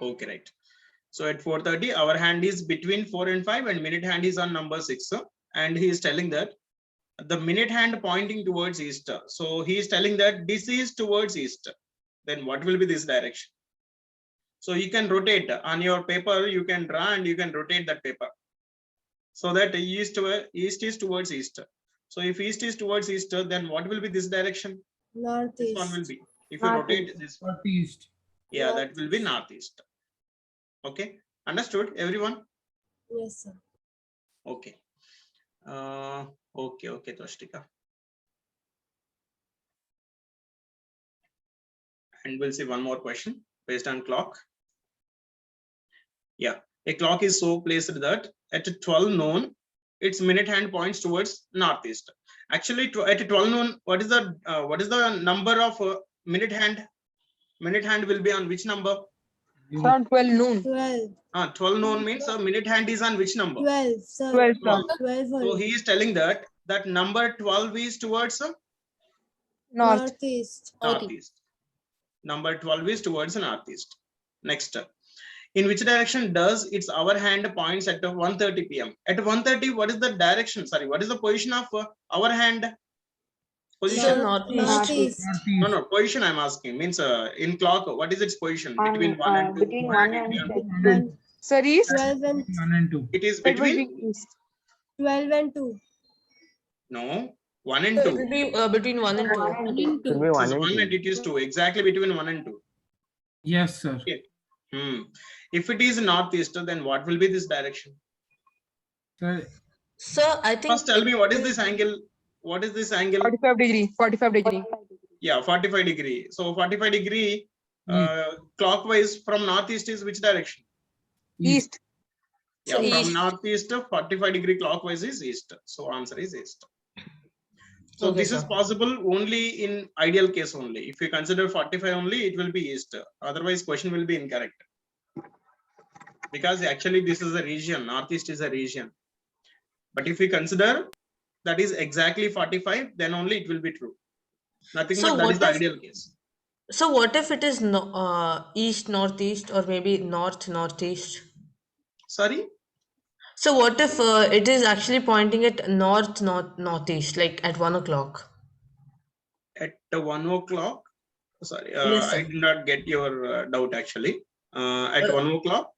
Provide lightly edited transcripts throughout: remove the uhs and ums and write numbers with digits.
Okay, right. So at 4:30, our hand is between 4 and 5, and minute hand is on number 6. And he is telling that the minute hand pointing towards east. So he is telling that this is towards east. Then what will be this direction? So you can rotate on your paper, you can draw and you can rotate that paper. So that east is towards east. So if east is towards east, then what will be this direction? Northeast. This one will be. If you rotate this one. Northeast. Yeah, that will be northeast. Okay, understood, everyone? Yes, sir. Okay. Okay, Twastika. And we'll see one more question based on clock. Yeah, a clock is so placed that at 12 noon, its minute hand points towards northeast. Actually, at 12 noon, what is the number of minute hand? Minute hand will be on which number? Around 12 noon. 12. 12 noon means a minute hand is on which number? 12, sir. 12, sir. 12 So only. he is telling that number 12 is towards North. Northeast. northeast. Number 12 is towards northeast. Next, in which direction does its hour hand points at 1:30 p.m.? At 1:30, what is the direction? Sorry, what is the position of our hand? Position? Northeast. No, position I'm asking. Means in clock, what is its position? On, Between 1 and 2? between 1 1 and and 2. 2. Sir, east? 12 and 1 and 2. It is It will between? be east. 12 and 2. No, 1 and It 2. will be between 1 and 2. Should be This is 1 and 1 2. and it is 2. Exactly between 1 and 2. Yes, sir. Okay. If it is northeast, then what will be this direction? Sir, Sir, I think First, tell me what is this angle? What is this angle? 45 degree. 45 degree. Yeah, 45 degree. So 45 degree clockwise from northeast is which direction? East. Yeah, So from east. northeast 45 degree clockwise is east. So answer is east. So Okay, this is sir. possible only in ideal case only. If you consider 45 only, it will be east. Otherwise, question will be incorrect. Because actually this is a region. Northeast is a region. But if we consider that is exactly 45, then only it will be true. Nothing So but that is what the if- ideal case. So what if it is east northeast or maybe north northeast? Sorry? So what if it is actually pointing at northeast, like at 1 o'clock? At 1 o'clock? Sorry, Yes, sir. I did not get your doubt actually. At 1 o'clock?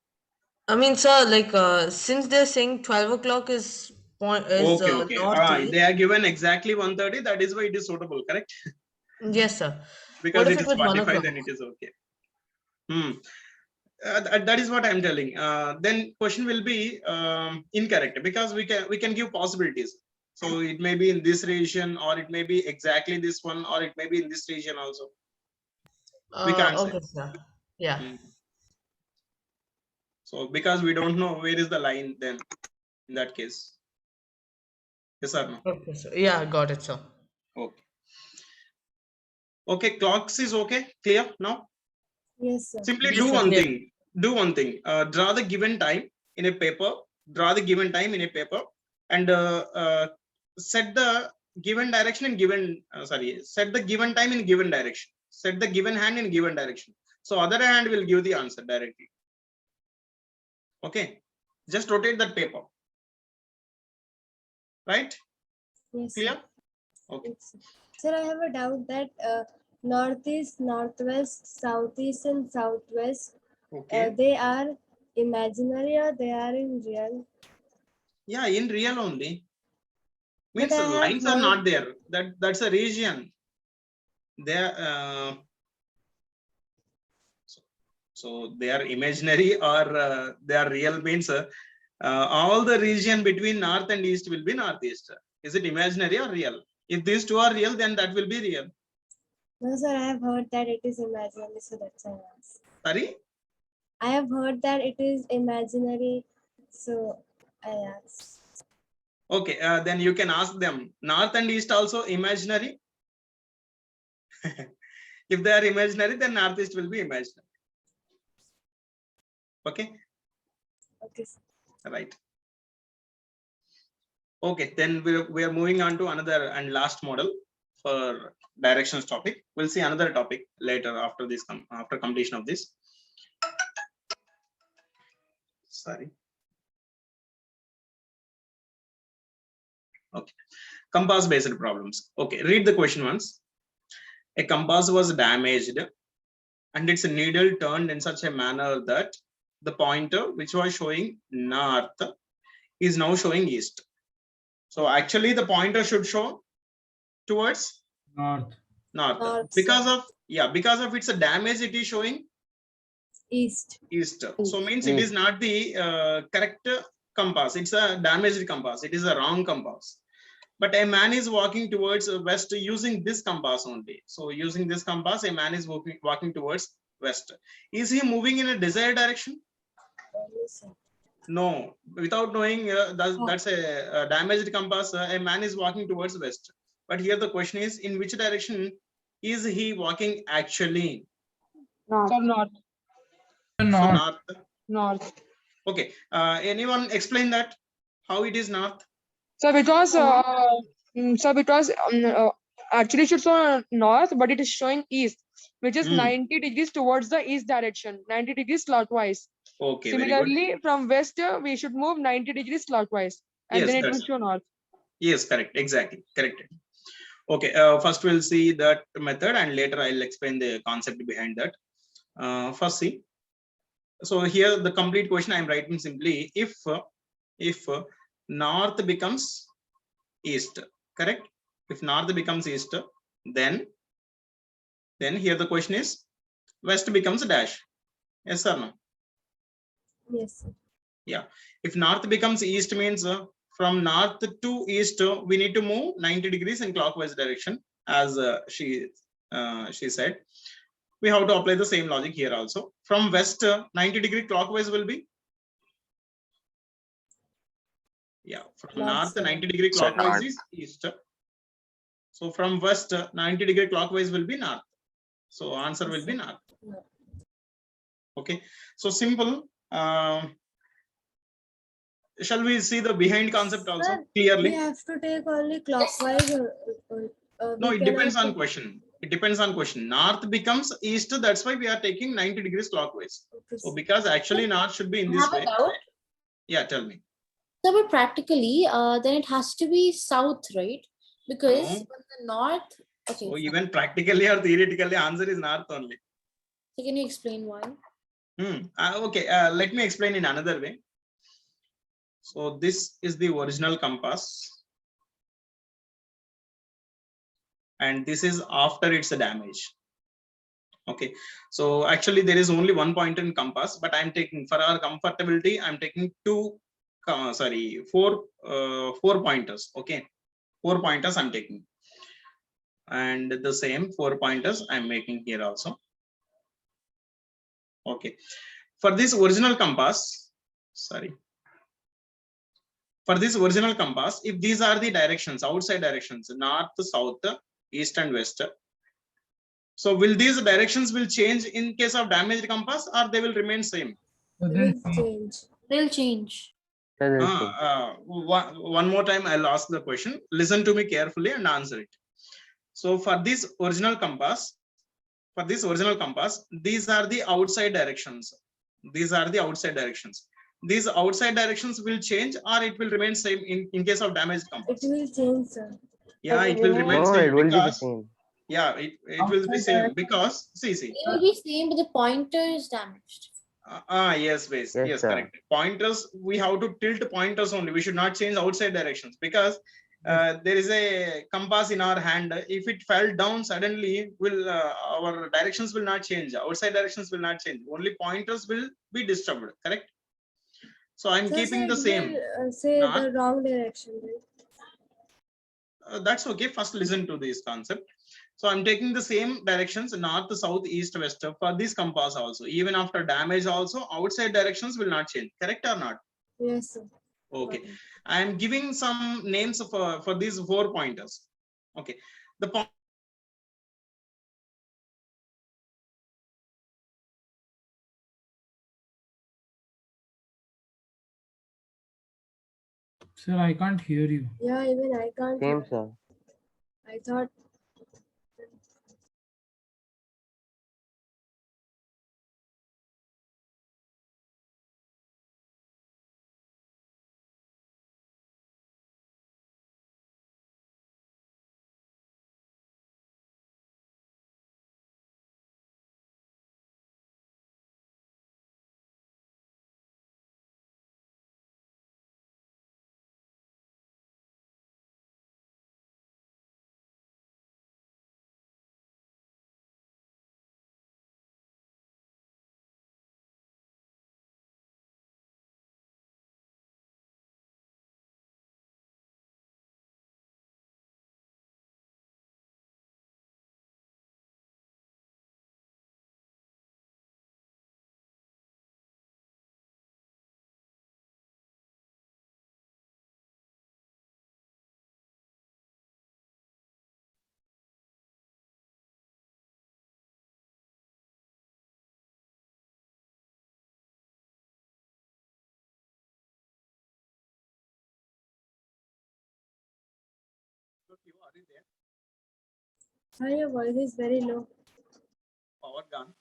I mean, sir, like since they're saying 12 o'clock is Okay. northeast. They are given exactly 1:30. That is why it is suitable, correct? Yes, sir. Because What it if is it was 1 45, o'clock? then it is okay. That is what I'm telling. Then question will be incorrect because we can give possibilities. So it may be in this region, or it may be exactly this one, or it may be in this region also. We can't say. Okay, sir. Yeah. So because we don't know where is the line, then in that case, yes or no? Okay, sir. Yeah, got it, sir. Okay. Okay, clocks is okay. Clear now? Yes, sir. Simply Yes, do sir. one Clear. thing. Do one thing. Draw the given time in a paper. Draw the given time in a paper, and set the given direction in given. Set the given time in given direction. Set the given hand in given direction. So other hand will give the answer directly. Okay. Just rotate that paper. Right? Yes, Clear? sir. Okay. Yes, sir. Sir, I have a doubt that northeast, northwest, southeast, and southwest, Okay. they are imaginary or they are in real? Yeah, in real only. But Means I have lines are heard- not there. That's a region. There. So they are imaginary or they are real. Means all the region between north and east will be northeast. Is it imaginary or real? If these two are real, then that will be real. No, sir, I have heard that it is imaginary, so that's why I asked. Sorry? I have heard that it is imaginary, so I asked. Okay, then you can ask them. North and east also imaginary? If they are imaginary, then northeast will be imaginary. Okay? Okay, sir. Right. Okay, then we are moving on to another and last model for directions topic. We'll see another topic later after this, after completion of this. Sorry. Okay. Compass based problems. Okay, read the question once. A compass was damaged and its needle turned in such a manner that the pointer which was showing north is now showing east. So actually the pointer should show towards North. north. North, Because sir. of, yeah, because of its damage, it is showing East. east. So means it is not the correct compass. It's a damaged compass. It is a wrong compass. But a man is walking towards west using this compass only. So using this compass, a man is walking towards west. Is he moving in a desired direction? Yes, sir. No. Without knowing that's a damaged compass, a man is walking towards west. But here the question is, in which direction is he walking actually? Sir, north. So North. north. North. Okay. Anyone explain that? How it is north? So because actually it should show north, but it is showing east, which is Hmm. 90 degrees towards the east direction, 90 degrees clockwise. Okay, very good. Similarly, from west, we should move 90 degrees clockwise, and Yes, then it will that's show north. yes, correct. Exactly. Correct. Okay. First we'll see that method and later I'll explain the concept behind that. First see. So here the complete question I'm writing simply if north becomes east, correct? If north becomes east, then here the question is west becomes dash. Yes or no? Yes, sir. Yeah. If north becomes east means from north to east we need to move 90 degrees in clockwise direction, as she said. We have to apply the same logic here also. From west 90-degree clockwise will be, yeah, from north 90-degree clockwise is east. So from west 90-degree clockwise will be north. So answer will be north. Okay. So simple. Shall we see the behind concept also Sir, clearly? we have to take only clockwise. No, We it depends cannot on question. It depends on question. North becomes east. That's why we are taking 90 degrees clockwise. Okay, So sir. because actually north should be in I this have a way. doubt. Yeah, tell me. So, but practically, then it has to be south, right? Because No. when the north. Okay. So fine. even practically or theoretically, answer is north only. So can you explain why? Okay, let me explain in another way. So this is the original compass. And this is after its damage. Okay, so actually there is only one point in compass, but I'm taking, for our comfortability, I'm taking four pointers. Okay, 4 pointers I'm taking. And the same 4 pointers I'm making here also. Okay, for this original compass, for this original compass, if these are the directions, outside directions, north, south, east and west, so will these directions will change in case of damaged compass or they will remain same? So It then will change. They'll change. One more time I'll ask the question. Listen to me carefully and answer it. So for this original compass, these are the outside directions. These are the outside directions. These outside directions will change or it will remain same in case of damaged It compass. will change, sir. Yeah, it will remain No, same it will be the because same. yeah, it will be same because see. It will be same, but the pointer is damaged. Yes, base. Yes, Yes, sir. correct. Pointers, we have to tilt pointers only. We should not change outside directions because there is a compass in our hand. If it fell down suddenly, will our directions will not change. Outside directions will not change. Only pointers will be disturbed. Correct. So I'm So, keeping sir, the it same. will say Not- the wrong direction, right? That's okay. First, listen to this concept. So I'm taking the same directions, north, south, east, west for this compass also. Even after damage also, outside directions will not change. Correct or not? Yes, sir. Okay. I am giving some names for these 4 pointers. Okay. The point. Sir, I can't hear you. Yeah, even I can't. Same, sir. I thought you there? Hi, your voice is very low. Power gone.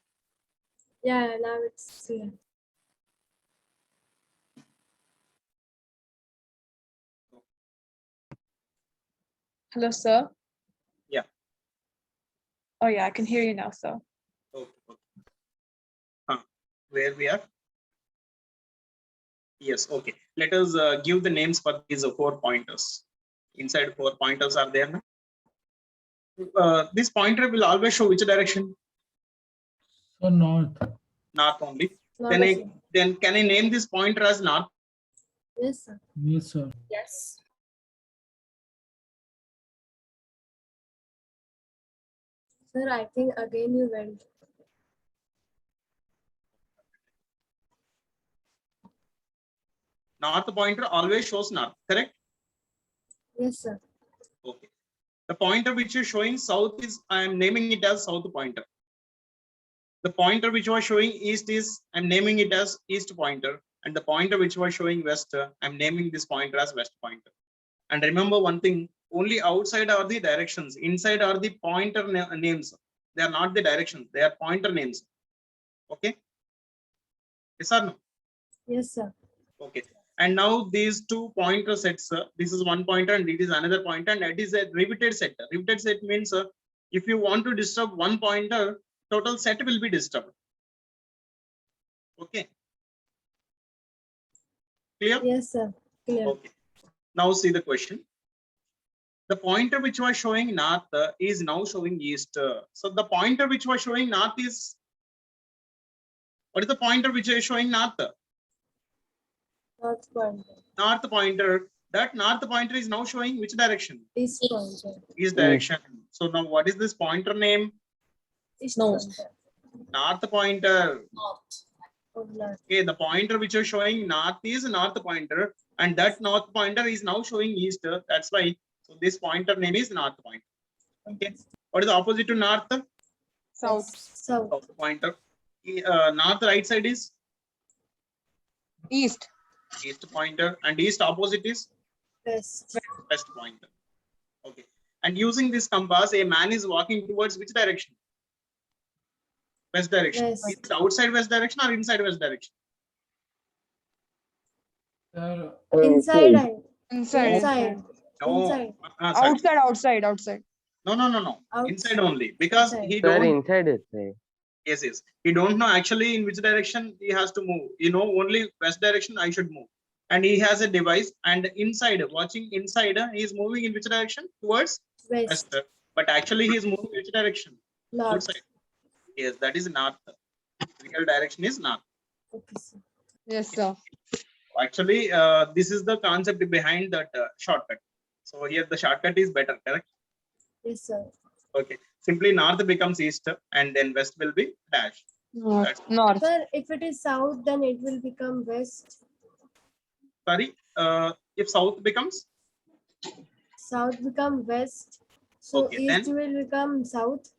Yeah, now it's clear. Hello, sir. Yeah. Oh yeah, I can hear you now, sir. Okay. Where we are? Yes. Okay. Let us give the names for these 4 pointers. Inside 4 pointers are there. This pointer will always show which direction? So north. North only. Now Then it's- can I name this pointer as north? Yes, sir. Yes, sir. Yes. Sir, I think again you went. North pointer always shows north, correct? Yes, sir. Okay. The pointer which is showing south is, I am naming it as south pointer. The pointer which was showing east is, I'm naming it as east pointer. And the pointer which was showing west, I'm naming this pointer as west pointer. And remember one thing, only outside are the directions. Inside are the pointer names. They are not the directions. They are pointer names. Okay. Yes or no? Yes, sir. Okay. And now these 2 pointer sets, this is 1 pointer and it is another pointer, and that is a repeated set. Repeated set means if you want to disturb 1 pointer, total set will be disturbed. Okay. Clear? Yes, sir. Clear. Okay. Now see the question. The pointer which was showing north is now showing east. So the pointer which was showing north is, what is the pointer which is showing north? North pointer. North pointer. That north pointer is now showing which direction? East pointer. East direction. So now what is this pointer name? East No. pointer. North pointer. North. Oh, north. Okay, the pointer which is showing north is north pointer, and that north pointer is now showing east. That's why. So this pointer name is north pointer. Okay. What is the opposite to north? South. South. South pointer. North right side is East. east pointer, and east opposite is West. west pointer. Okay. And using this compass, a man is walking towards which direction? West direction. West. Is it outside west direction or inside west direction? Sir, Inside. Inside. Inside. No. Inside. Sorry. Outside. No. Outside. Inside only, because Inside. he Sir, don't. inside it. Say. Yes. He don't know actually in which direction he has to move. You know, only west direction I should move. And he has a device, and inside, watching inside, he is moving in which direction? Towards West. west. But actually he is moving which direction? North. Outside. Yes, that is north. Real direction is north. Okay, sir. Yes, sir. Actually, this is the concept behind that shortcut. So here the shortcut is better, correct? Yes, sir. Okay. Simply north becomes east, and then west will be dash. North. North. Sir, if it is south, then it will become west. Sorry, if south becomes, South become west. So Okay, east then- will become south.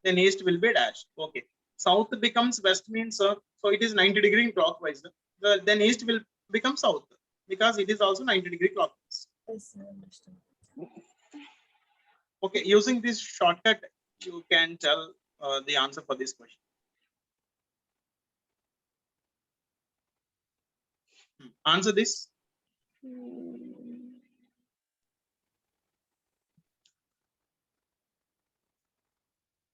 then east will be dash. Okay. South becomes west means, so it is 90-degree clockwise. Then east will become south because it is also 90-degree clockwise. Yes, sir. Understand. Okay, using this shortcut, you can tell the answer for this question. Answer this.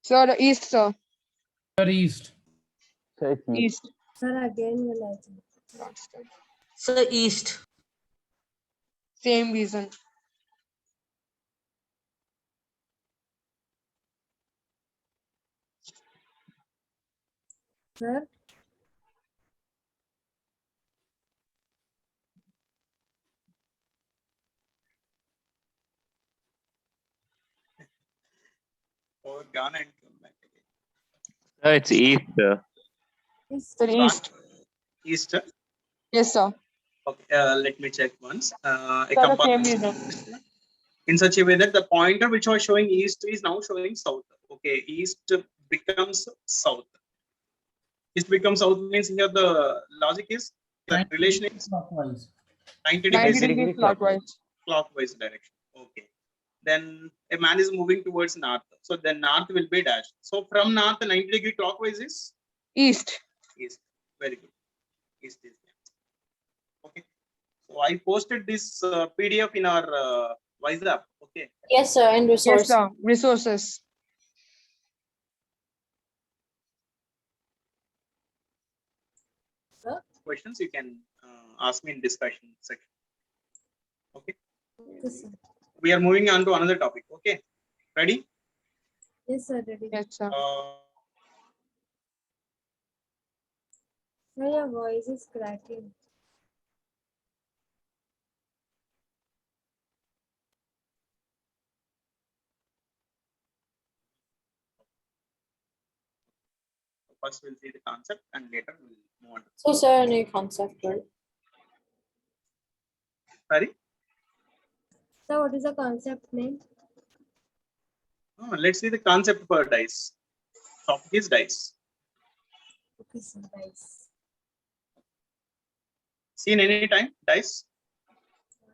Sir, the east, sir. sir, east. So it's east. East. Sir, again will I think. So east. Same reason. Sir, Or gone and come back again. Sir, it's east, sir. east. Sir, east. East. Yes, sir. Okay, let me check once. A Sir, the same compass reason. in such a way that the pointer which was showing east is now showing south. Okay, east becomes south. East becomes south means here the logic is the relation is Clockwise. 90 90 degrees in degrees clockwise. clockwise direction. Okay. then a man is moving towards north. So then north will be dashed. So from north, 90-degree clockwise is East. east. Very good. East is there. Okay. So I posted this PDF in our WhatsApp. Okay. Yes, sir. And Yes, resource. sir. Resources. Questions you can ask me in discussion section. Okay. Yes, sir. We are moving on to another topic. Okay. Ready? Yes, sir. Ready. Yes, sir. Sir, your voice is cracking. First we'll see the concept and later we'll move on. So, sir, new concept, right? Sorry? Sir, what is the concept name? Oh, let's see the concept for dice. Topic is dice. Okay, sir. Nice. Seen any time dice?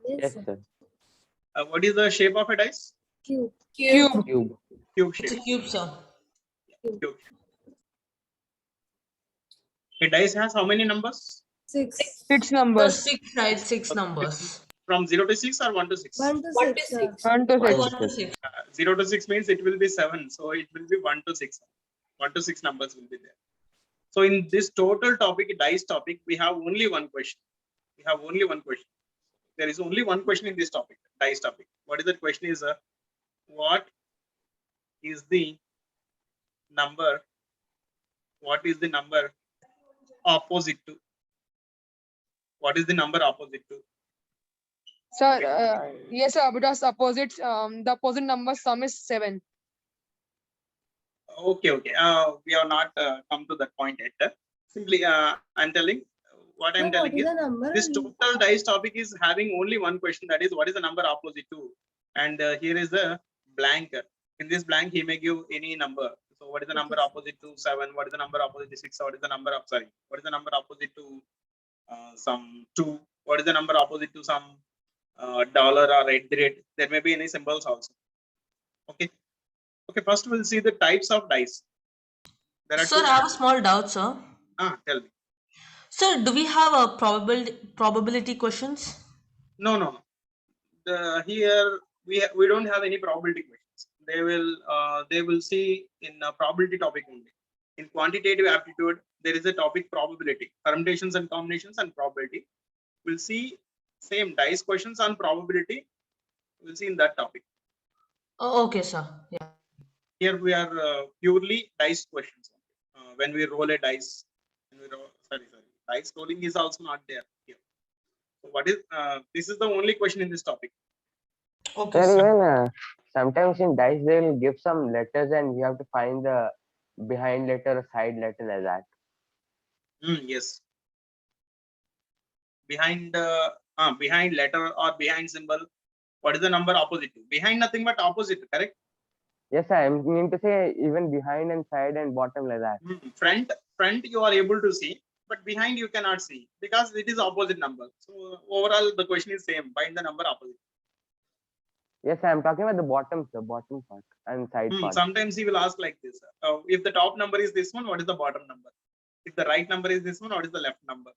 Yes, Yes, sir. sir. What is the shape of a dice? Cube. Cube. Cube. Cube It's a shape. cube, sir. Cube shape. A dice has how many numbers? 6. 6 So numbers. 6, right? 6 numbers. From 0 to 6 or 1 to 6? 1 to 6, sir. 1 to 6. 1 to 6. 0 to 6 means it will be 7. So it will be 1 to 6. 1 to 6 numbers will be there. So in this total topic, dice topic, we have only one question. We have only one question. There is only one question in this topic, dice topic. What is that question is, what is the number? What is the number opposite to? What is the number opposite to? Sir, yes, sir. Because opposite, the opposite number sum is 7. Okay, okay. We have not come to that point yet. Simply, I'm telling what Sir, I'm what telling is is the number? this total dice topic is having only one question, that is what is the number opposite to, and here is a blank. In this blank, he may give any number. So what is the number Okay. opposite to 7? What is the number opposite to 6? What is the number of what is the number opposite to some 2? What is the number opposite to some dollar or $? There may be any symbols also. Okay. Okay, first we'll see the types of dice. There are Sir, I have a small doubt, sir. tell me. Sir, do we have a probability questions? No, no, no. Here we don't have any probability questions. They will see in a probability topic only. In quantitative aptitude, there is a topic probability, permutations and combinations and probability. We'll see same dice questions on probability. We'll see in that topic. Oh, okay, sir. Yeah. Here we are purely dice questions. When we roll a dice, dice rolling is also not there here. So what is this is the only question in this topic. Okay, Sir, sir. even sometimes in dice they'll give some letters and you have to find the behind letter or side letter like that. Yes. Behind letter or behind symbol, what is the number opposite to? Behind nothing but opposite, correct? Yes, I mean to say even behind and side and bottom like that. Front you are able to see, but behind you cannot see because it is opposite number. So overall the question is same, find the number opposite. Yes, I'm talking about the bottom part and side part. Sometimes he will ask like this. If the top number is this one, what is the bottom number? If the right number is this one, what is the left number?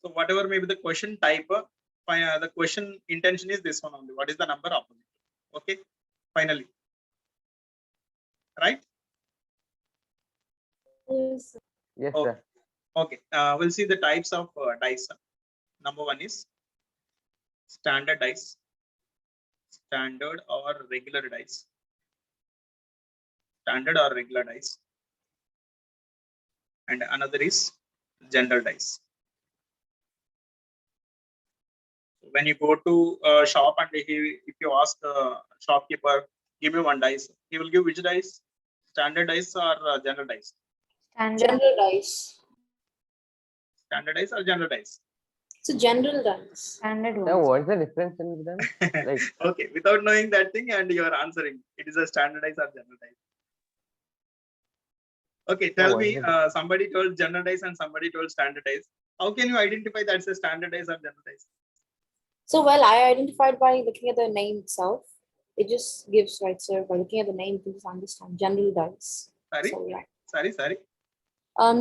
So whatever may be the question type, the question intention is this one only. What is the number opposite? Okay, finally. Right? Yes, sir. Yes, Okay. sir. Okay, we'll see the types of dice. Number one is standard dice, standard or regular dice, standard or regular dice, and another is general dice. When you go to a shop and if you ask the shopkeeper, give me one dice, he will give which dice? Standard dice or general dice? General dice. Standard dice or general dice? So general dice. Standard Now, ones. what's the difference in them? Like, Okay, without knowing that thing and you are answering, it is a standard dice or general dice. Okay, tell me, somebody told general dice and somebody told standard dice. How can you identify that's a standard dice or general dice? So, well, I identified by looking at the name itself. It just gives, right, sir, by looking at the name, you can just understand general dice. Sorry, So, yeah. sorry.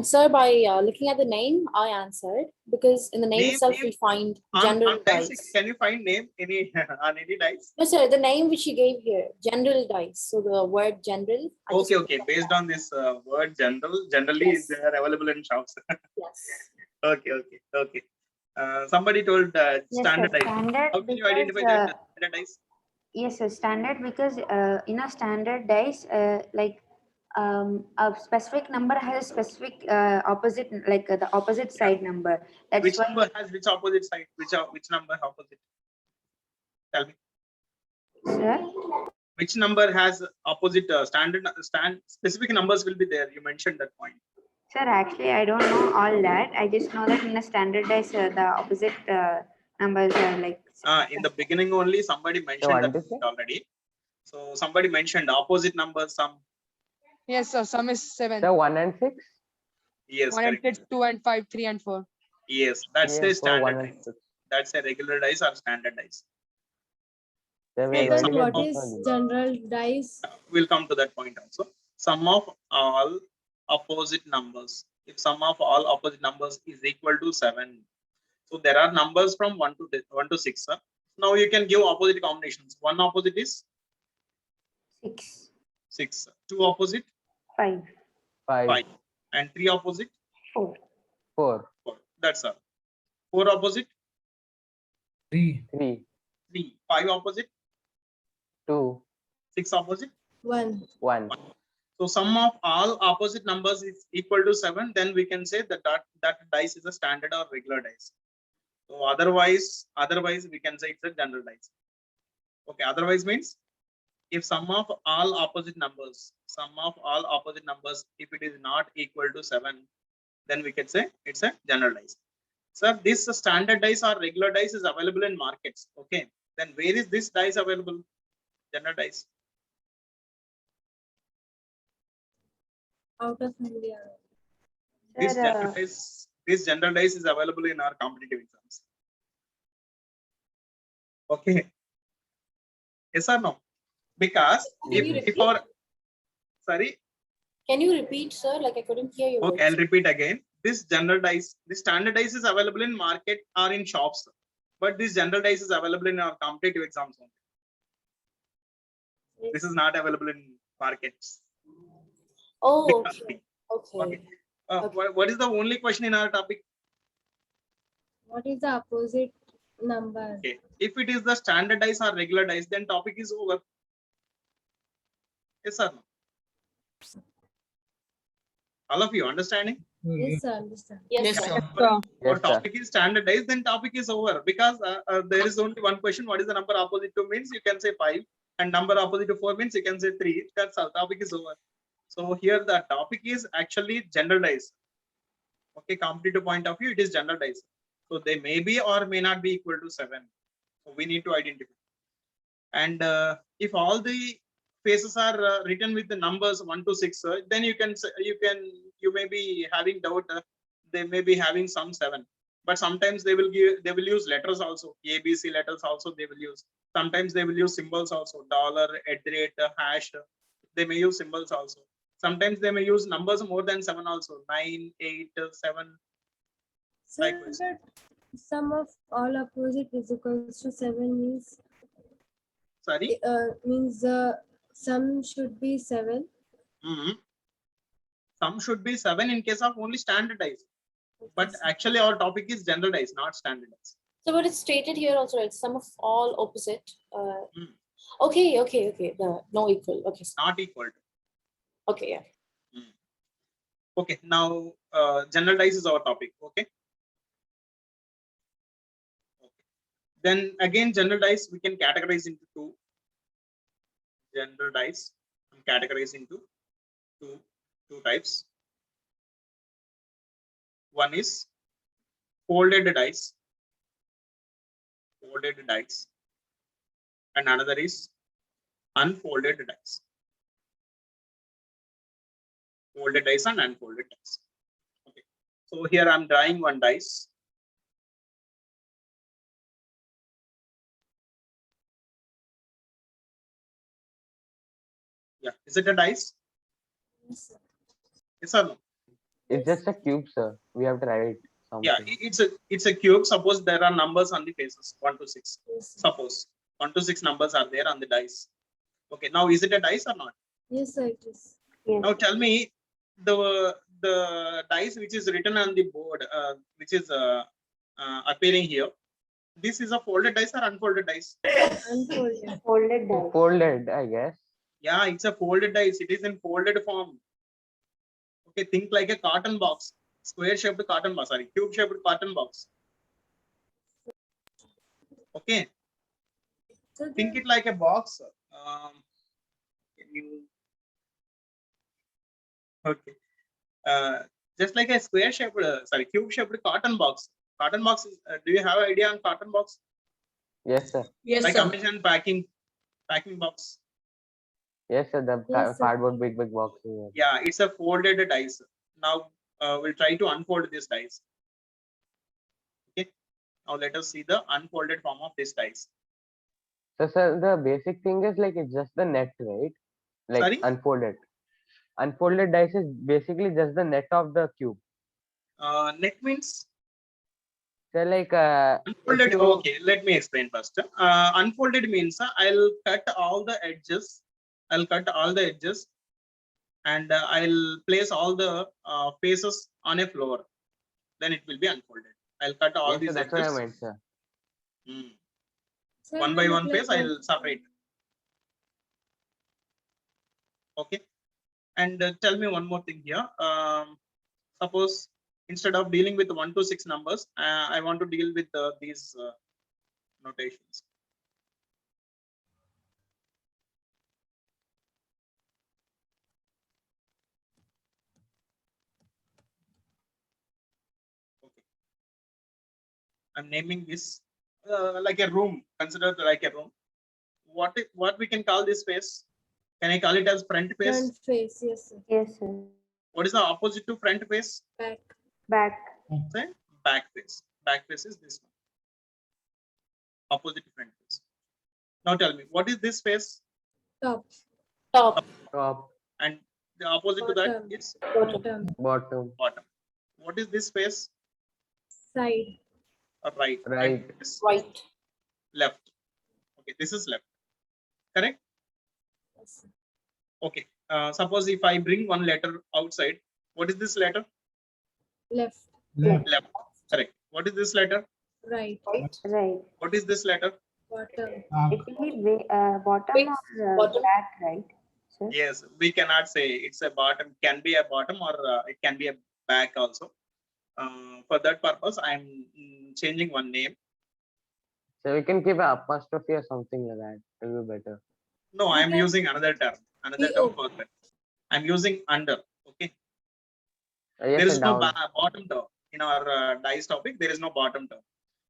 Sir, by looking at the name, I answered because in the name Name, itself name. we find On general dice, dice. can you find name any on any dice? No, sir, the name which you gave here, general dice. So the word general. I just Okay, looked okay. at Based that. on this word generally Yes. they are available in shops. Yes. Okay. Somebody told Yes, sir. standard dice. Standard How can you because identify that as standard dice? yes, sir. Standard because in a standard dice, like a specific number has a specific opposite, like the opposite side number. That's Which why. number has which opposite side? Which number opposite? Tell me. Sir, Which number has opposite specific numbers will be there? You mentioned that point. sir, actually, I don't know all that. I just know that in a standard dice, the opposite numbers are like. In the beginning only somebody mentioned that understand? already. So somebody mentioned opposite numbers. Some Yes, sir. Sum is 7. So 1 and 6? yes, 1 and correct. 6, 2 and 5, 3 and 4. Yes, that's Yes, a for 1 standard and dice. 6. That's a regular dice or standard dice. Then we Okay, are So going then to get what this is only. general dice? We'll come to that point also. Sum of all opposite numbers. If sum of all opposite numbers is equal to 7, so there are numbers from 1 to 6. Now you can give opposite combinations. One opposite is 6, 6. Two opposite 5, 5, 5, and three opposite 4, 4, 4. That's all. Four opposite 3. 3, 3. 5 opposite 2, 6 opposite. 1. 1. So sum of all opposite numbers is equal to 7. Then we can say that dice is a standard or regular dice. So otherwise we can say it's a general dice. Okay. Otherwise means if sum of all opposite numbers, if it is not equal to 7, then we can say it's a general dice. So this standard dice or regular dice is available in markets. Okay. Then where is this dice available? General dice. Out of India. This Sir, general dice is available in our competitive exams. Okay. Yes or no? Because Can you if repeat? our sorry, Can you repeat, sir? Like I couldn't hear you. okay, I'll repeat again. This general dice, this standard dice is available in market or in shops, but this general dice is available in our competitive exams only. This is not available in markets. Oh, Because- okay. Okay. Okay. What is the only question in our topic? What is the opposite number? Okay. If it is the standard dice or regular dice, then topic is over. Yes or no? All of you understanding? Yes, sir, understand. Yes, Yes, sir. sir. Our Yes, sir. topic is standardized, then topic is over because there is only one question. What is the number opposite to means? You can say 5, and number opposite to 4 means you can say 3. That's all. Topic is over. So here the topic is actually generalized. Okay, competitive point of view, it is generalized. So they may be or may not be equal to 7. So we need to identify. And if all the phases are written with the numbers 1 to 6, then you may be having doubt. They may be having some 7, but sometimes they will use letters also. ABC letters also they will use. Sometimes they will use symbols also. $, hash. They may use symbols also. Sometimes they may use numbers more than 7 also. 9, 8, 7. So Likewise. that sum of all opposite is equals to 7 means Sorry. the sum should be 7. Some should be 7 in case of only standardized. But actually our topic is generalized, not standardized. So what it's stated here also, right? Sum of all opposite. Hmm. Okay. The no equal. Okay. Not equal to. Okay. Yeah. Okay, now generalize is our topic. Okay. Then again, generalize we can categorize into 2. Generalize and categorize into two types. One is folded dice, and another is unfolded dice. Folded dice and unfolded dice. Okay. So here I'm drawing one dice. Yeah, is it a dice? Yes, sir. Yes or no? It's just a cube, sir. We have to write Yeah, something. it's a cube. Suppose there are numbers on the faces 1 to 6. Yes, sir. Suppose 1 to 6 numbers are there on the dice. Okay, now is it a dice or not? Yes, sir, it is. Yes. Now tell me the dice which is written on the board, which is appearing here. This is a folded dice or unfolded dice? Unfolded. Folded dice. Folded, I guess. Yeah, it's a folded dice. It is in folded form. Okay, think like a carton box, square shaped carton box, sorry, cube shaped carton box. Okay, So think the, it like a box. Can you? Okay, just like a square shaped, sorry, cube shaped carton box. Carton box. Do you have an idea on carton box? Yes, sir. Yes, Like sir. Amazon packing box. Yes, sir. The Yes, sir. cardboard big boxes. Yeah, it's a folded dice. Now we'll try to unfold this dice. Okay, now let us see the unfolded form of this dice. So, sir, the basic thing is like it's just the net, right? Like Sorry? unfolded. Unfolded dice is basically just the net of the cube. Net means So, like, if unfolded. you, Okay, let me explain first. Unfolded means I'll cut all the edges. I'll cut all the edges, and I'll place all the faces on a floor. Then it will be unfolded. I'll cut all yes, sir, these that's what I edges. meant, sir. sir, One will by it one like face I'll separate. Okay, and tell me one more thing here. Suppose instead of dealing with 1 to 6 numbers, I want to deal with these notations. Okay, I'm naming this like a room. Consider like a room. What we can call this face? Can I call it as front face? front face? Yes, sir. Yes, sir. What is the opposite to front face? Back. Back. Say back face. Back face is this one. Opposite to front face. Now tell me, what is this face? Top. Top. Top, And the opposite to that Bottom. is Bottom. bottom, bottom. What is this face? Side. Right. Right. And this Right. left. Okay, this is left. Correct? Yes, sir. Okay. Suppose if I bring one letter outside, what is this letter? Left. Left. Left. Correct. What is this letter? Right. Right. Right. What is this letter? Bottom. It will be bottom Wait, or bottom? back, right? Sir? Yes, we cannot say it's a bottom. Can be a bottom or it can be a back also. For that purpose, I'm changing one name. So we can keep an apostrophe or something like that. It will be better. No, We I'm can- using another term. Another PO. term for that. I'm using under. Okay. Yes, There sir, is no down. bottom term in our dice topic. There is no bottom term.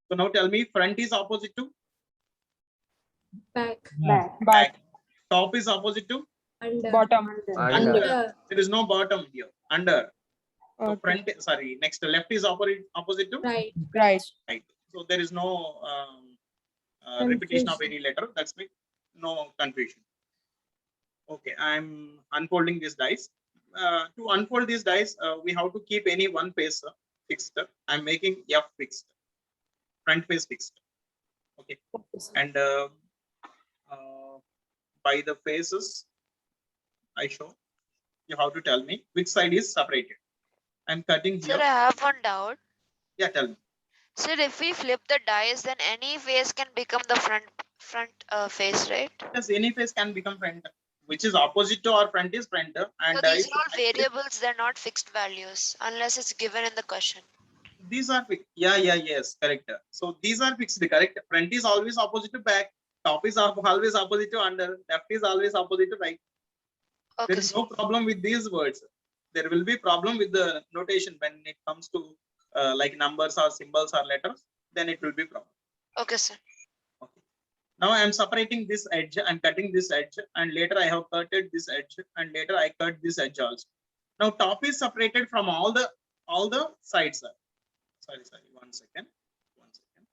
So now tell me, front is opposite to Back. Back. Back. top is opposite to. Under. Bottom. Under. Under. There is no bottom here. Under. So Okay. front. Sorry. Next left is opposite to Right. Right. right. So there is no repetition of Confusion. any letter. That's why no confusion. Okay, I'm unfolding this dice. To unfold these dice, we have to keep any one face fixed. I'm making F fixed, front face fixed. Okay, and by the faces I show, you have to tell me which side is separated. I'm cutting Sir, I here. have one doubt. Yeah, tell me. Sir, if we flip the dice, then any face can become the front face, right? Yes, any face can become front. Which is opposite to our front is front, and So these if are all variables, they're not fixed values unless it's given in the question. these are fixed. Yes, correct. So these are fixed, correct. Front is always opposite to back. Top is always opposite to under. Left is always opposite to right. Okay, There is sir. no problem with these words. There will be problem with the notation when it comes to like numbers or symbols or letters. Then it will be problem. Okay, sir. Okay. Now I am separating this edge. I'm cutting this edge, and later I have cutted this edge, and later I cut this edge also. Now top is separated from all the sides. Sorry. 1 second. 1 second.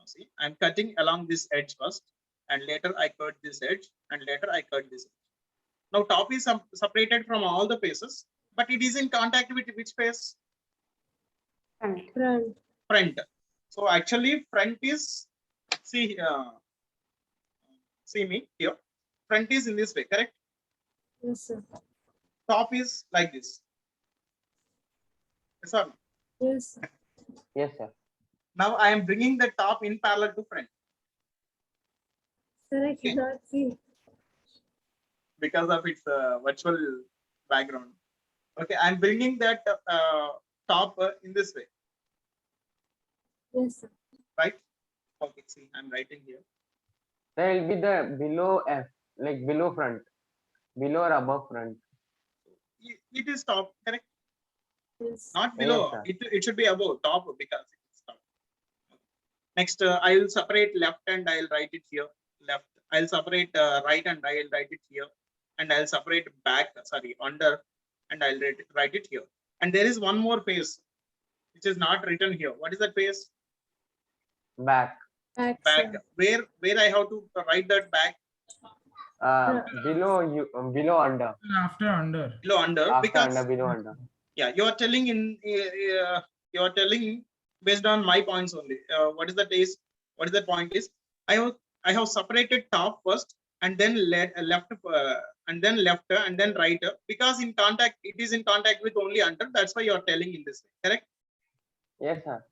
See, I'm cutting along this edge first, and later I cut this edge, and later I cut this edge. Now top is separated from all the faces, but it is in contact with which face? Front. Front. Front. So actually front is, see, see me here. Front is in this way, correct? Yes, sir. Top is like this. Yes or no? Yes, sir. Yes, sir. Now I am bringing the top in parallel to front Sir, I cannot see. because of its virtual background. Okay, I'm bringing that top in this way, Yes, sir. right? Okay, see, I'm writing here. There will be the below F, like below front, below or above front. It is top, correct? Yes. Not below. sir. It should be above top because it is top. Next, I will separate left and I'll write it here. Left. I'll separate right and I'll write it here. And I'll separate back, sorry, under, and I'll write it here. And there is one more face which is not written here. What is that face? Back. Back, Back. sir. Where I have to write that back? Below you, below under. After under. Below under. After Because under, below under. yeah, you are telling you are telling based on my points only. What is the case? What is the point is? I have separated top first and then left and then left and then right, because in contact it is in contact with only under. That's why you are telling in this way, correct? Yes, sir.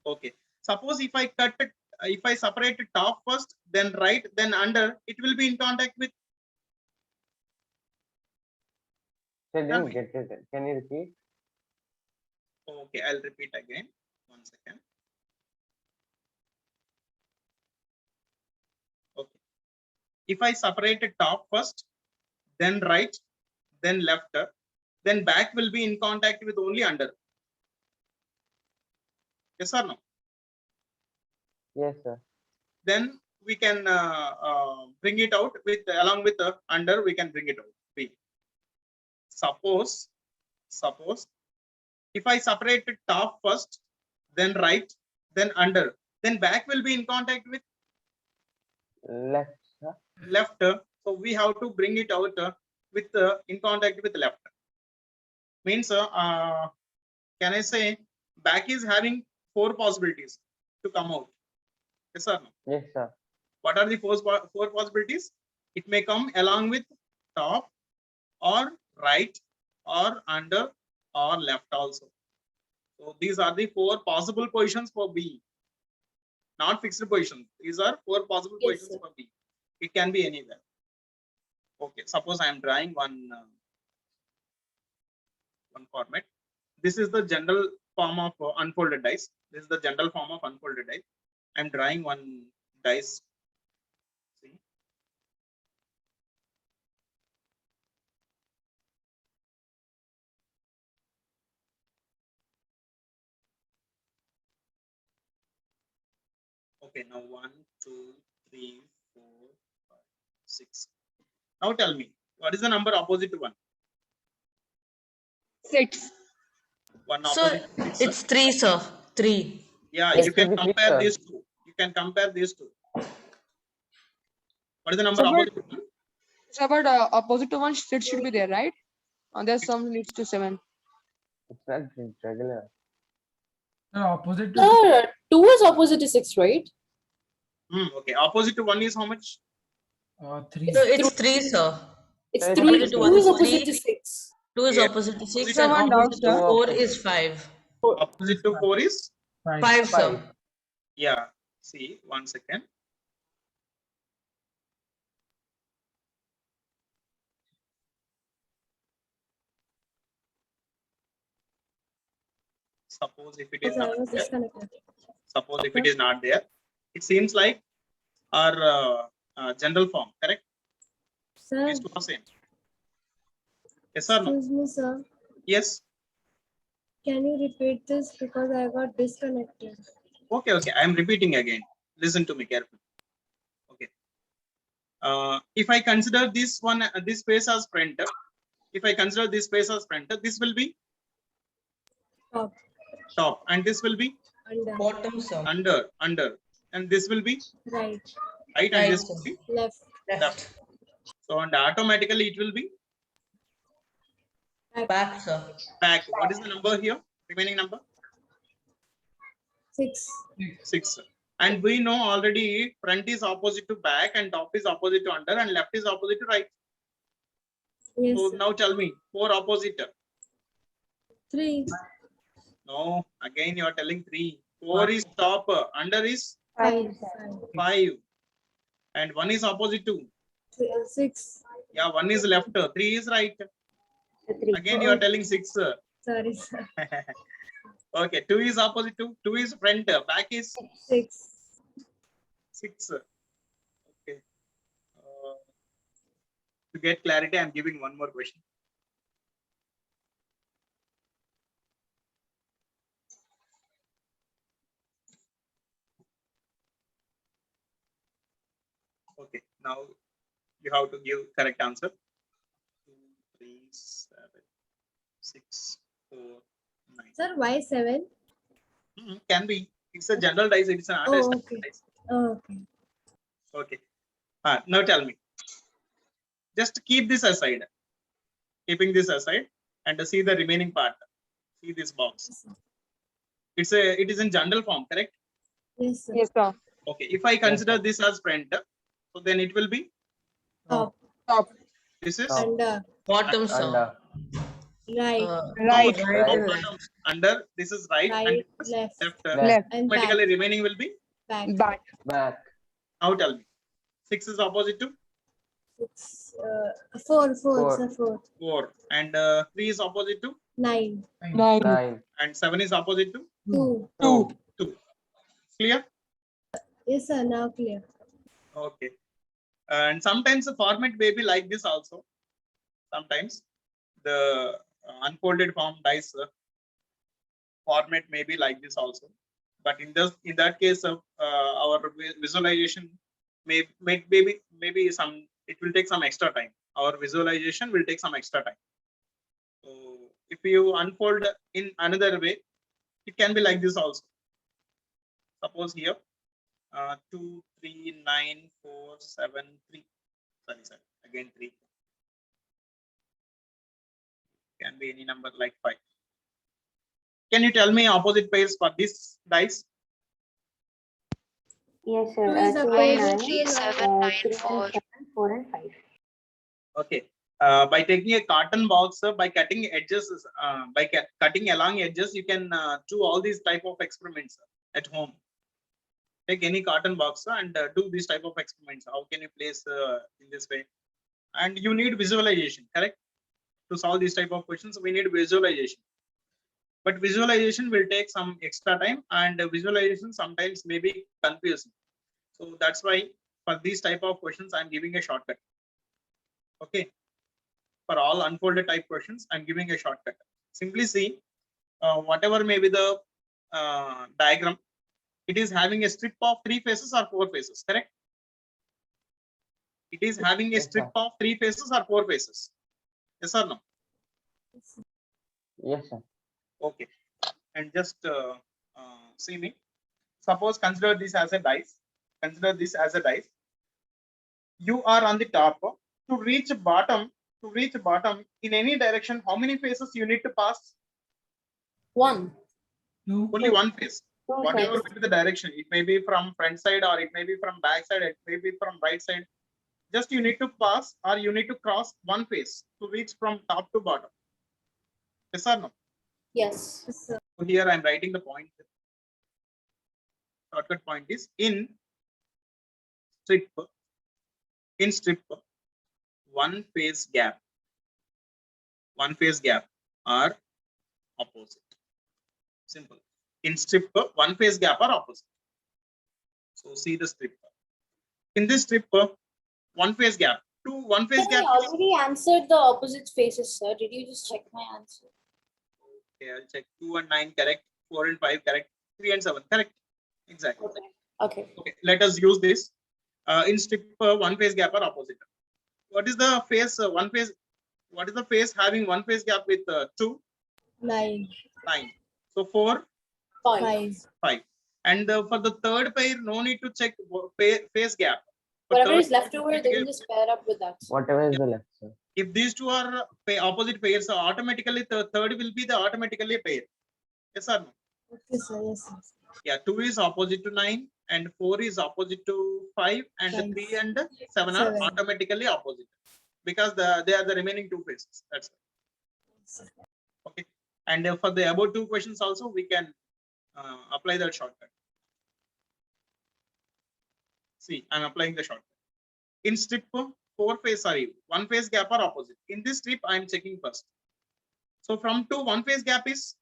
Okay. Suppose if I cut it, if I separate it top first, then right, then under, it will be in contact with. I Tell didn't me. get it. Can you repeat? Okay, I'll repeat again. 1 second. Okay. If I separate it top first, then right, then left, then back will be in contact with only under. Yes or no? Yes, sir. Then we can bring it out with along with the under. We can bring it out. B. Suppose if I separate it top first, then right, then under, then back will be in contact with Left, sir. left. So we have to bring it out with in contact with left. Means can I say back is having 4 possibilities to come out? Yes or no? Yes, sir. What are the four possibilities? It may come along with top or right or under or left also. So these are the 4 possible positions for B. Not fixed positions. These are 4 possible Yes, positions sir. for B. It can be anywhere. Okay, suppose I am drawing one format. This is the general form of unfolded dice. This is the general form of unfolded dice. I'm drawing one dice. See. Okay, now 1, 2, 3, 4, 5, 6. Now tell me, what is the number opposite to 1? 6. 1 So opposite to 6. it's 3, sir. 3. Yeah, It you should can be three, compare sir. these two. You can compare these two. What is the number So opposite to 1? So but opposite to 1, 6 should be there, right? And there's some leads to 7. It's not regular. The opposite to No, 2 is opposite to 6, right? Okay, opposite to 1 is how much? 3. So it's 3, sir. It's It's 3. opposite to 2 1 is is opposite 3. to 6. 2 is Yeah. opposite to 6 Opposite and Someone doubts, opposite to sir. 4 is 5. Opposite to 4 is? 5. 5, sir. Yeah. See, 1 second. Suppose if it is Yes, I not was there. disconnected. Suppose if it is not there, it seems like our general form, correct? Sir, These two are same. Yes or no? excuse me, sir. Yes. Can you repeat this because I got disconnected? Okay, okay. I am repeating again. Listen to me carefully. Okay. If I consider this one, this space as front, if I consider this space as front, this will be Top, top, and this will be under, Bottom, sir. under, and this will be Right. right, and this Right. will be Left. Left. so, and automatically it will be Back, sir. back. What is the number here? Remaining number 6. 6. And we know already front is opposite to back and top is opposite to under and left is opposite to right. Yes. So Sir. now tell me 4 opposite. 3. No, again you are telling 3. 4 is top, under is 5. 5, and 1 is opposite to. 6. Yeah, 1 is left, 3 is right. So 3. Again you are telling 6. Sorry, sir. Okay, 2 is opposite to. 2 is front, back is 6. 6. Okay. To get clarity, I am giving one more question. Okay, now you have to give correct answer. 2, 3, 7, 6, 4, 9. Sir, why 7? Can be. It's a general dice. It's an Oh, understanding okay. dice. Okay. Okay. Now tell me. Just keep this aside. Keeping this aside and see the remaining part. See this box. It is in general form, correct? Yes, sir. Yes, sir. Okay. If I consider sir. this as front, so then it will be Top. Top. this is Top. Under. Bottom, sir. Under. Right. Right. Right Right. and left. bottom, under. This is right, and Right. this is Left. left. Left. And back. Automatically remaining will be. Back. Back. Back. Now tell me. 6 is opposite to 6. 4. 4. Four. Sir, 4. 4, and 3 is opposite to, 9. 9. 9. and 7 is opposite to 2. 2. 2. Clear? Yes, sir. Now clear. Okay. And sometimes the format may be like this also. Sometimes the unfolded form dice format may be like this also. But in that case of our visualization maybe some, it will take some extra time. Our visualization will take some extra time. So if you unfold in another way, it can be like this also. Suppose here 2, 3, 9, 4, 7, 3. Sorry, again 3. Can be any number like 5. Can you tell me opposite pairs for this dice? Yes, sir. 2 is 2 5, and 3, 9, 7, 9, 3 4. and 7, 4 and 5. Okay. By taking a carton box, by cutting edges, cutting along edges, you can do all these type of experiments at home. Take any carton box and do this type of experiments. How can you place in this way? And you need visualization, correct? To solve these type of questions, we need visualization. But visualization will take some extra time, and visualization sometimes may be confusing. So that's why for these type of questions, I'm giving a shortcut. Okay. For all unfolded type questions, I'm giving a shortcut. Simply see whatever may be the diagram. It is having a strip of 3 faces or 4 faces, correct? It is having a Yes, strip sir. of 3 faces or 4 faces. Yes or no? Yes, sir. Okay. And just see me. Suppose consider this as a dice. Consider this as a dice. You are on the top. To reach bottom in any direction, how many faces you need to pass? 1. 2. Only one face. 2 Whatever sides. may be the direction, it may be from front side or it may be from back side, it may be from right side. Just you need to pass or you need to cross one face to reach from top to bottom. Yes or no? Yes. Yes, sir. So here I'm writing the point. Shortcut point is in strip, one face gap are opposite. Simple. In strip, one face gap are opposite. So see the strip. In this strip, one face gap. One face I gap. already answered the opposite faces, sir. Did you just check my answer? Okay, I'll check 2 and 9 correct, 4 and 5 correct, 3 and 7 correct. Exactly. Okay. Okay, let us use this. In strip, one face gap are opposite. What is the face? What is the face having one face gap with 2? 9. 9. So 4, 5. 5. 5. And for the third pair, no need to check phase gap. For Whatever third, is left over, they automatically- will just pair up with that. Whatever is the left, sir. if these two are opposite pairs, so automatically the third will be the automatically a pair. Yes or no? Okay, sir. Yes, sir. Yeah, 2 is opposite to 9 and 4 is opposite to 5 and Five. 3 and 7 are Seven. automatically opposite because they are the remaining two phases. That's it. Okay. And for the above two questions also, we can apply that shortcut. See, I'm applying the shortcut. In strip 4 phase, sorry, 1 phase gap are opposite. In this strip, I'm checking first. So from 2, 1 phase gap is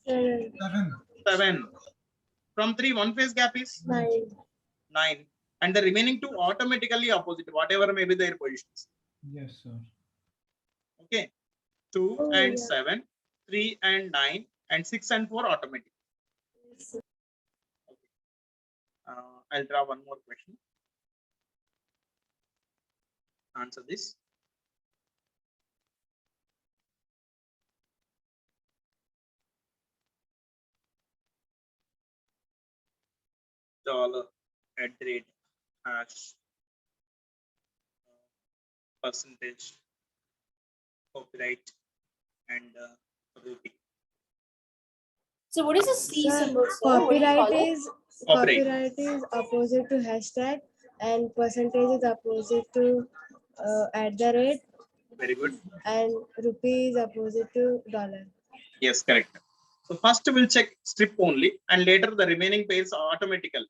7, 7. From 3, 1 phase gap is 9. 9. And the remaining two automatically opposite, whatever may be their positions. Yes, sir. Okay. 2 Oh, and yeah. 7, 3 and 9, and 6 and 4 automatic. Yes, sir. I'll draw one more question. Answer this. Dollar at the rate hash percentage copyright and rupee. So what is the C Sir, symbol, sir? What do you call copyright it? is Copyright. copyright is opposite to hashtag and percentage is opposite to @ Very good. and rupee is opposite to dollar. Yes, correct. So first we'll check strip only and later the remaining pairs are automatically.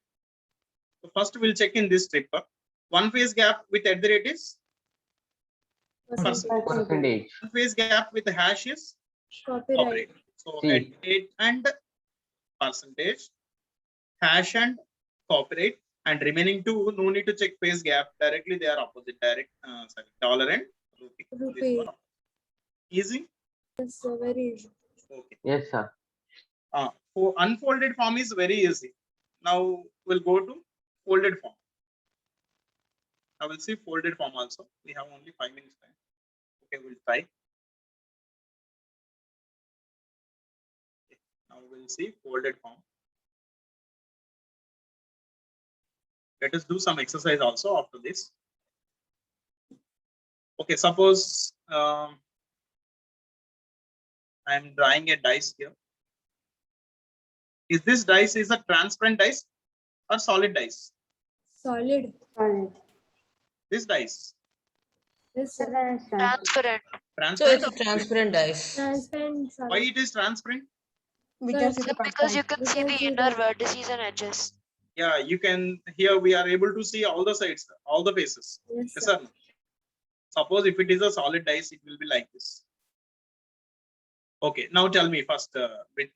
So first we'll check in this strip. 1 phase gap with @ is Percentage. Percentage. 1 phase gap with the hash is Copyright. copyright. So C. @ and percentage, hash and copyright, and remaining two no need to check phase gap, directly they are opposite, sorry, dollar and rupee. These Rupee. two are easy. Yes, sir. Very easy. Okay. Yes, sir. For unfolded form is very easy. Now we'll go to folded form. I will see folded form also. We have only 5 minutes time. Okay, we'll try. Okay, now we'll see folded form. Let us do some exercise also after this. Okay, suppose I'm drawing a dice here. Is this dice is a transparent dice or solid dice? Solid. Solid. This dice, Yes, So sir. then it's transparent. Transparent. So transparent. it's a or solid? transparent dice. Transparent. Why Solid. it is transparent? We Sir, can see sir, the Because you transparency. can see We the can see inner the- vertices and edges. Yeah, you can. Here we are able to see all the sides, all the faces. Yes, Yes, sir. sir. Suppose if it is a solid dice, it will be like this. Okay, now tell me first,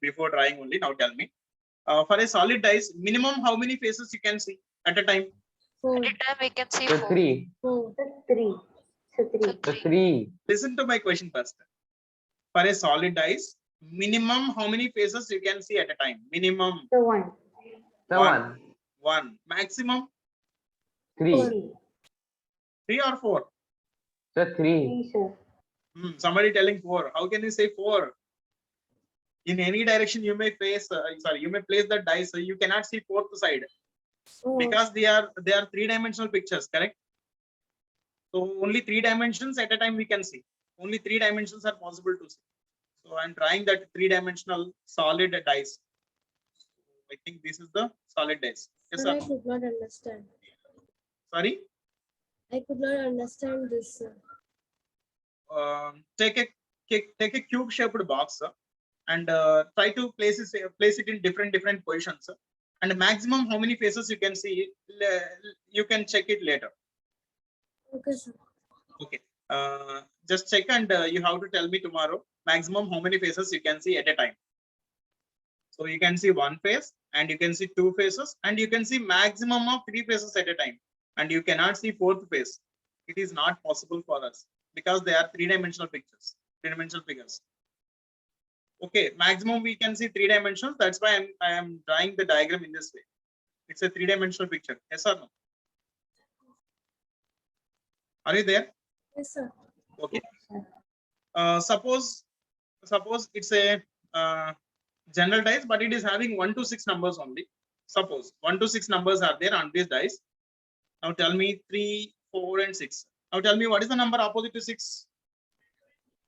before drawing only, now tell me. For a solid dice, minimum how many faces you can see at a time? 4. At a time we can see So 4. 3. 4. So 3. So 3. So So 3. 3. Listen to my question first. For a solid dice, minimum how many faces you can see at a time? Minimum So 1. So One. 1. 1. Maximum 3. 3. 3 or 4? So 3. 3, sir. Somebody telling 4. How can you say 4? In any direction you may face, you may place the dice. So you cannot see fourth side Oh, because they are 3-dimensional pictures, correct? So only 3 dimensions at a time we can see. Only 3 dimensions are possible to see. So I'm trying that 3-dimensional solid dice. I think this is the solid dice. Yes, sir, I sir. could not understand. Sorry. I could not understand this, sir. Take a cube shaped box, sir, and try to place it in different positions, sir. And maximum how many faces you can see, you can check it later. Okay, sir. Okay. Just check and you have to tell me tomorrow maximum how many faces you can see at a time. So you can see 1 face and you can see 2 faces and you can see maximum of 3 faces at a time, and you cannot see 4th face. It is not possible for us because they are 3-dimensional pictures, 3-dimensional figures. Okay, maximum we can see 3 dimensions. That's why I am drawing the diagram in this way. It's a 3-dimensional picture. Yes or no? Are you there? Yes, sir. Okay. Suppose it's a general dice, but it is having 1 to 6 numbers only. Suppose 1 to 6 numbers are there on this dice. Now tell me 3, 4, and 6. Now tell me what is the number opposite to 6?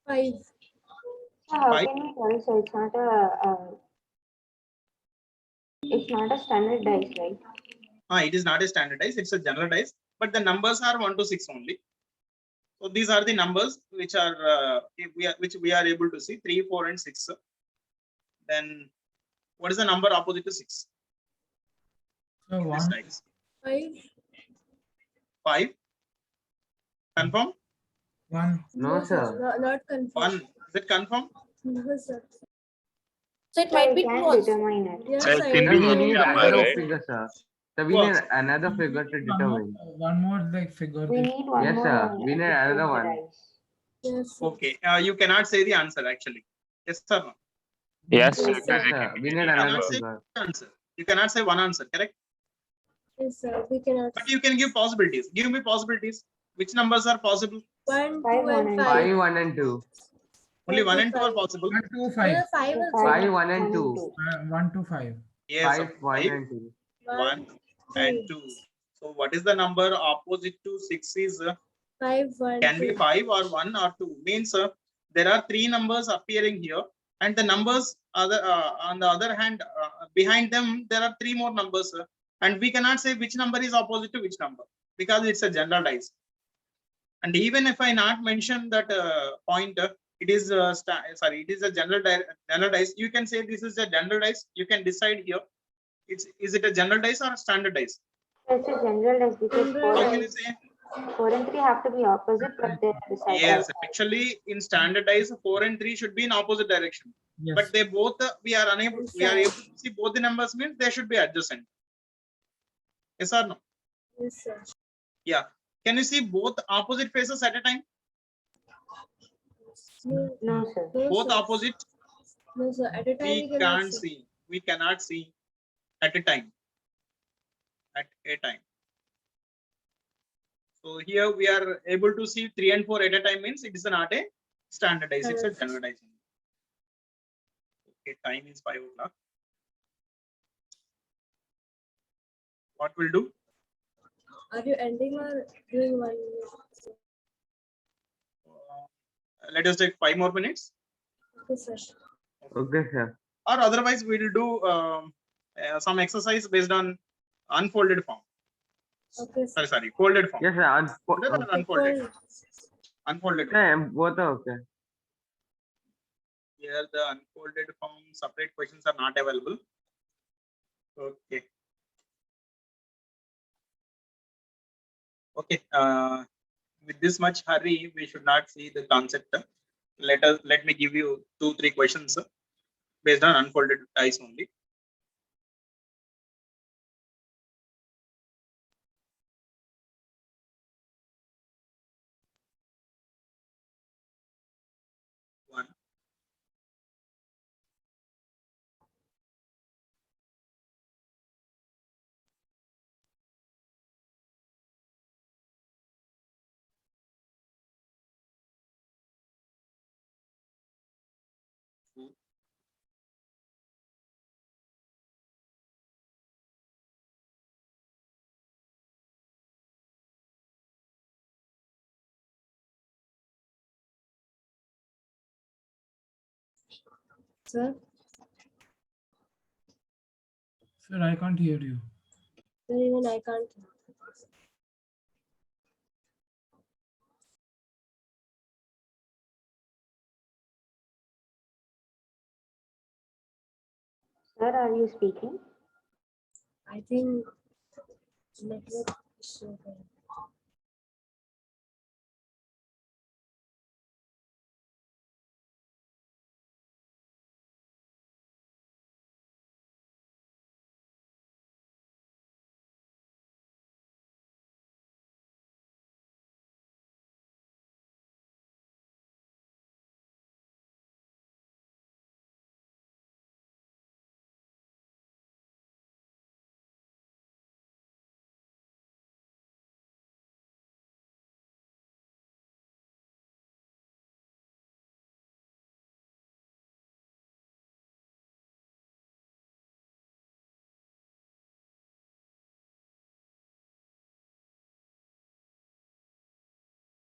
5. How Five. can we tell? So it's not a standard dice, right? It is not a standard dice, it's a general dice, but the numbers are 1 to 6 only. So these are the numbers which are which we are able to see 3, 4, and 6. Then what is the number opposite to 6? So In this 1. dice? 5. 5. Confirm? 1. No, sir. Not confirmed. 1. Is it confirm? No, sir. So it So might we be can true also. determine it. Yes, So I it can Sir, be we any need number, another right? figure, sir. So we What? need another figure to determine. One more like figure. We need one Yes, more. sir. We need to change another the one. dice. Yes, sir. Okay. You cannot say the answer actually. Yes, sir. No? Yes, Yes, you sir. can. Yes, sir. We need You another cannot say figure. answer. You cannot say one answer, correct? Yes, sir. We cannot. But you can give possibilities. Give me possibilities. Which numbers are possible? 1, 2, 5, 1, and and 5. 5, 1, and 2. Only 1 to and 2 are 5. possible. 1 to No, 5. 5 So also. 5, 1, and 2. 1 to 5. Yes, 5, 1, 5, and 2. 1, 1, and 2. So what is the number opposite to 6 is 5, 1, can 2. be 5 or 1 or 2. Means there are 3 numbers appearing here, and the numbers other on the other hand behind them there are 3 more numbers, and we cannot say which number is opposite to which number because it's a general dice. And even if I not mention that point, it is it is a general dice. You can say this is a general dice. You can decide here. Is it a general dice or a standard dice? So it's a general dice because General 4 How can you and, say? 4 and 3 have to be opposite, but they're the side by Yes, side. actually in standard dice 4 and 3 should be in opposite direction. Yes. But they both we are able to see both the numbers, means they should be adjacent. Yes or no? Yes, sir. Yeah. Can you see both opposite faces at a time? No, No, sir. no, Both sir. opposite? No, sir. At a time We we cannot can't see. see. We cannot see at a time. At a time. So here we are able to see 3 and 4 at a time, means it is not a standardized, it's a generalized. Okay, time is 5 o'clock. What we'll do? Are you ending or doing 1 minute? Let us take 5 more minutes, Okay, sir. Okay, sir. or otherwise we will do some exercise based on unfolded form. Okay, sir. Sorry, folded form. Yes, sir. Folded or unfolded? Fold. Unfolded form. Yeah, both are okay. Here the unfolded form separate questions are not available. Okay. Okay. With this much hurry, we should not see the concept. Let me give you 2-3 questions based on unfolded dice only. One. Two. Sir, Sir, I can't hear you. sir, even I can't. Sir, are you speaking? I think network issue.